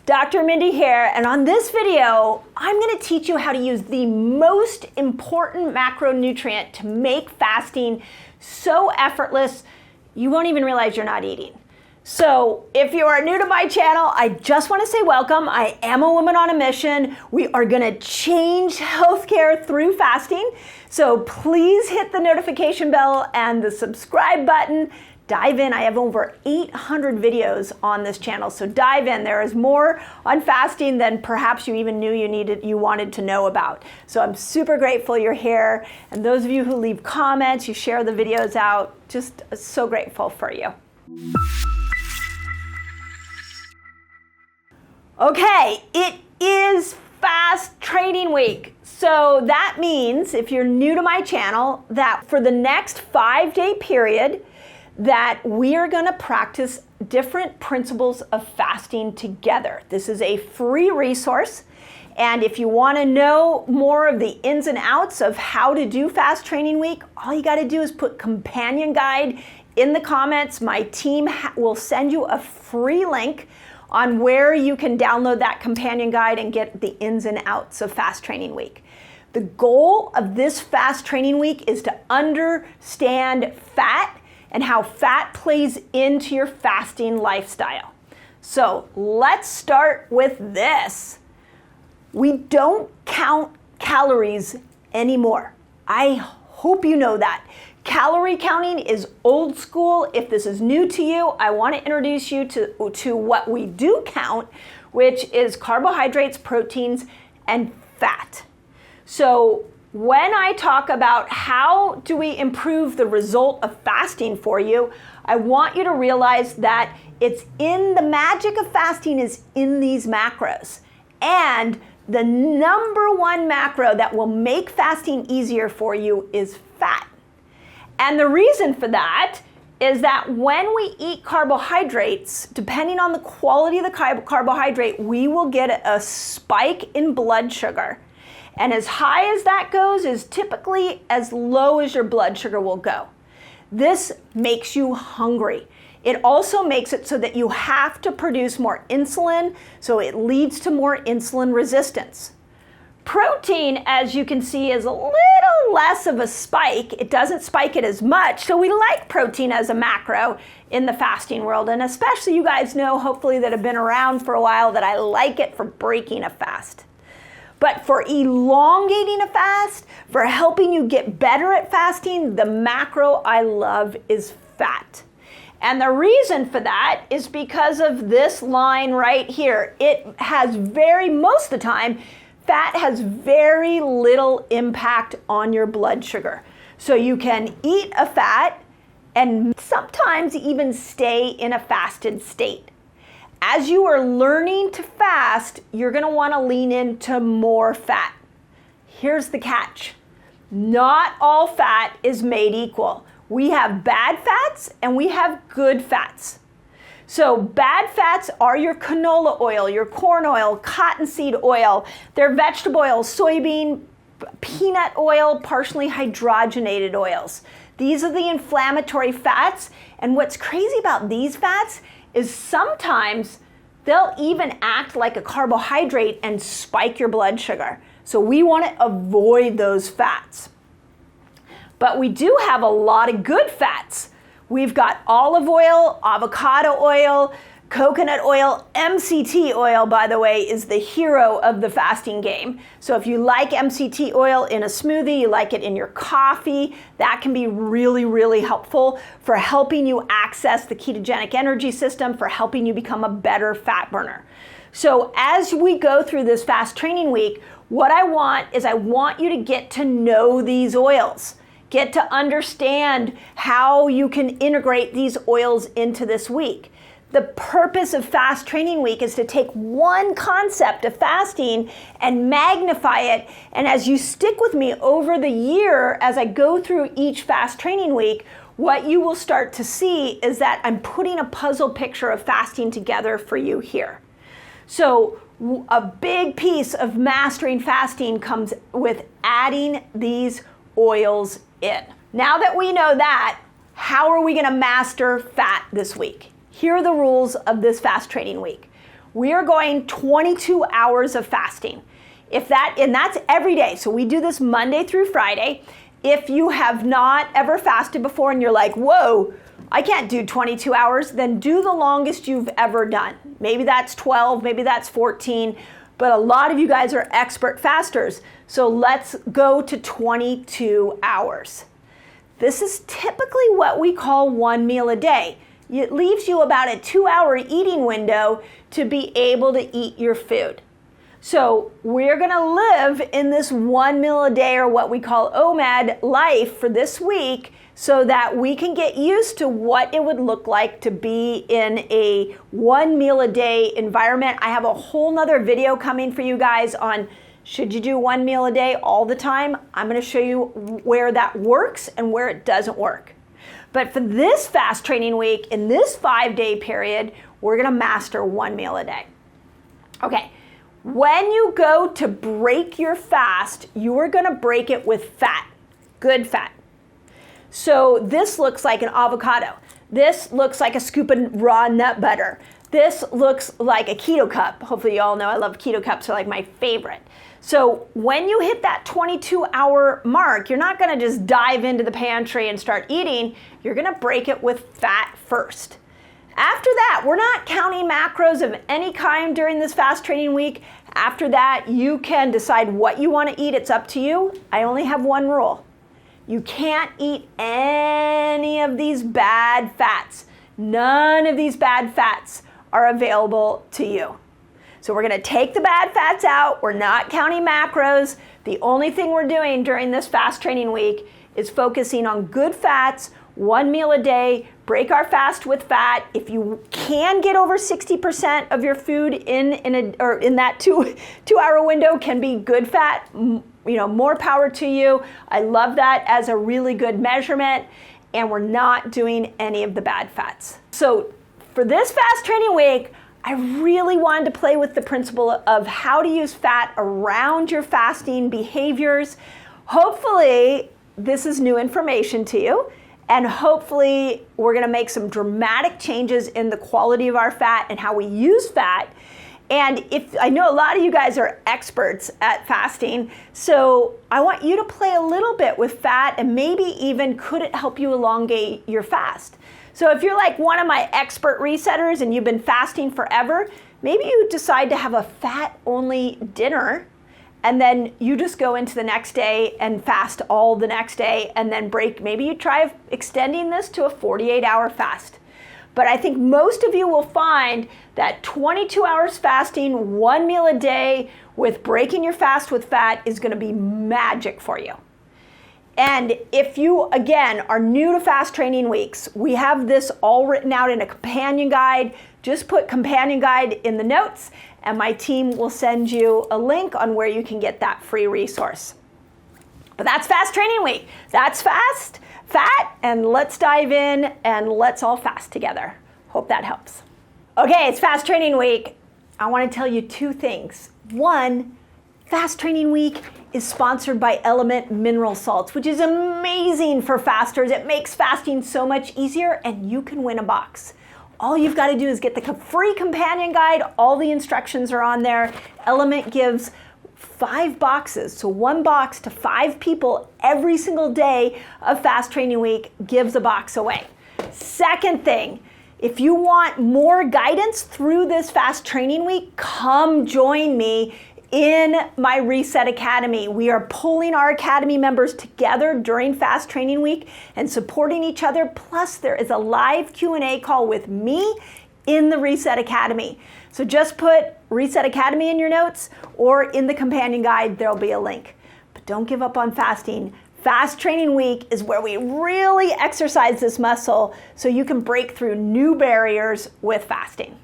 Dr. Mindy here, and on this video, I'm going to teach you how to use the most important macronutrient to make fasting so effortless you won't even realize you're not eating. So if you are new to my channel, I just want to say welcome. I am a woman on a mission. We are going to change healthcare through fasting. So please hit the notification bell and the subscribe button. Dive in. I have over 800 videos on this channel, so dive in. There is more on fasting than perhaps you even knew you wanted to know about. So I'm super grateful you're here, and those of you who leave comments, you share the videos out, just so grateful for you. Okay, it is fast training week. So that means, if you're new to my channel, that for the next 5-day period, that we are going to practice different principles of fasting together. This is a free resource, and if you want to know more of the ins and outs of how to do fast training week, all you got to do is put companion guide in the comments. My team will send you a free link on where you can download that companion guide and get the ins and outs of fast training week. The goal of this fast training week is to understand fat and how fat plays into your fasting lifestyle. So let's start with this. We don't count calories anymore. I hope you know that. Calorie counting is old school. If this is new to you, I want to introduce you to what we do count, which is carbohydrates, proteins, and fat. So when I talk about how do we improve the result of fasting for you, I want you to realize that it's in the magic of fasting is in these macros. And the number one macro that will make fasting easier for you is fat. And the reason for that is that when we eat carbohydrates, depending on the quality of the carbohydrate, we will get a spike in blood sugar. And as high as that goes is typically as low as your blood sugar will go. This makes you hungry. It also makes it so that you have to produce more insulin, so it leads to more insulin resistance. Protein, as you can see, is a little less of a spike. It doesn't spike it as much, so we like protein as a macro in the fasting world, and especially you guys know, hopefully, that have been around for a while, that I like it for breaking a fast. But for elongating a fast, for helping you get better at fasting, the macro I love is fat. And the reason for that is because of this line right here. It has most of the time, fat has very little impact on your blood sugar. So you can eat a fat and sometimes even stay in a fasted state. As you are learning to fast, you're going to want to lean into more fat. Here's the catch. Not all fat is made equal. We have bad fats and we have good fats. So bad fats are your canola oil, your corn oil, cottonseed oil. They're vegetable oils, soybean, peanut oil, partially hydrogenated oils. These are the inflammatory fats. And what's crazy about these fats is sometimes they'll even act like a carbohydrate and spike your blood sugar. So we want to avoid those fats. But we do have a lot of good fats. We've got olive oil, avocado oil, coconut oil. MCT oil, by the way, is the hero of the fasting game. So if you like MCT oil in a smoothie, you like it in your coffee, that can be really, really helpful for helping you access the ketogenic energy system, for helping you become a better fat burner. So as we go through this fast training week, what I want you to get to know these oils. Get to understand how you can integrate these oils into this week. The purpose of fast training week is to take one concept of fasting and magnify it. And as you stick with me over the year, as I go through each fast training week, what you will start to see is that I'm putting a puzzle picture of fasting together for you here. So a big piece of mastering fasting comes with adding these oils in. Now that we know that, how are we going to master fat this week? Here are the rules of this fast training week. we are going 22 hours of fasting. And that's every day. So we do this Monday through Friday. If you have not ever fasted before and you're like, whoa, I can't do 22 hours, then do the longest you've ever done. Maybe that's 12, maybe that's 14, but a lot of you guys are expert fasters. So let's go to 22 hours. This is typically what we call one meal a day. It leaves you about a 2-hour eating window to be able to eat your food. So we're gonna live in this one meal a day, or what we call OMAD life, for this week, so that we can get used to what it would look like to be in a one meal a day environment. I have a whole nother video coming for you guys on should you do one meal a day all the time. I'm gonna show you where that works and where it doesn't work. But for this fast training week, in this 5-day period, we're gonna master one meal a day. Okay. When you go to break your fast, you are gonna break it with fat, good fat. So this looks like an avocado. This looks like a scoop of raw nut butter. This looks like a Keto Cup. Hopefully you all know I love Keto Cups, they're like my favorite. So when you hit that 22-hour mark, you're not gonna just dive into the pantry and start eating, you're gonna break it with fat first. After that, we're not counting macros of any kind during this fast training week. After that, you can decide what you want to eat. It's up to you. I only have one rule. You can't eat any of these bad fats. None of these bad fats are available to you. So we're going to take the bad fats out. We're not counting macros. The only thing we're doing during this fast training week is focusing on good fats, one meal a day, break our fast with fat. If you can get over 60% of your food in that two-hour window can be good fat, more power to you. I love that as a really good measurement, and we're not doing any of the bad fats. So for this fast training week, I really wanted to play with the principle of how to use fat around your fasting behaviors. Hopefully, this is new information to you. And hopefully we're gonna make some dramatic changes in the quality of our fat and how we use fat. And I know a lot of you guys are experts at fasting, so I want you to play a little bit with fat, and maybe even could it help you elongate your fast. So if you're like one of my expert resetters and you've been fasting forever, maybe you decide to have a fat-only dinner, and then you just go into the next day and fast all the next day and then break. Maybe you try extending this to a 48-hour fast. But I think most of you will find that 22 hours fasting, one meal a day with breaking your fast with fat is gonna be magic for you. And if you, again, are new to fast training weeks, we have this all written out in a companion guide. Just put companion guide in the notes, and my team will send you a link on where you can get that free resource. But that's fast training week. That's fat, and let's dive in and let's all fast together. Hope that helps. Okay, it's fast training week. I want to tell you two things. One, fast training week is sponsored by LMNT mineral salts, which is amazing for fasters. It makes fasting so much easier, and you can win a box. All you've got to do is get the free companion guide. All the instructions are on there. LMNT gives 5 boxes, so 1 box to 5 people every single day of fast training week, gives a box away. Second thing, if you want more guidance through this fast training week, come join me in my Reset Academy. We are pulling our Academy members together during fast training week and supporting each other. Plus, there is a live Q&A call with me in the Reset Academy. So just put Reset Academy in your notes, or in the companion guide, there'll be a link. But don't give up on fasting. Fast training week is where we really exercise this muscle so you can break through new barriers with fasting.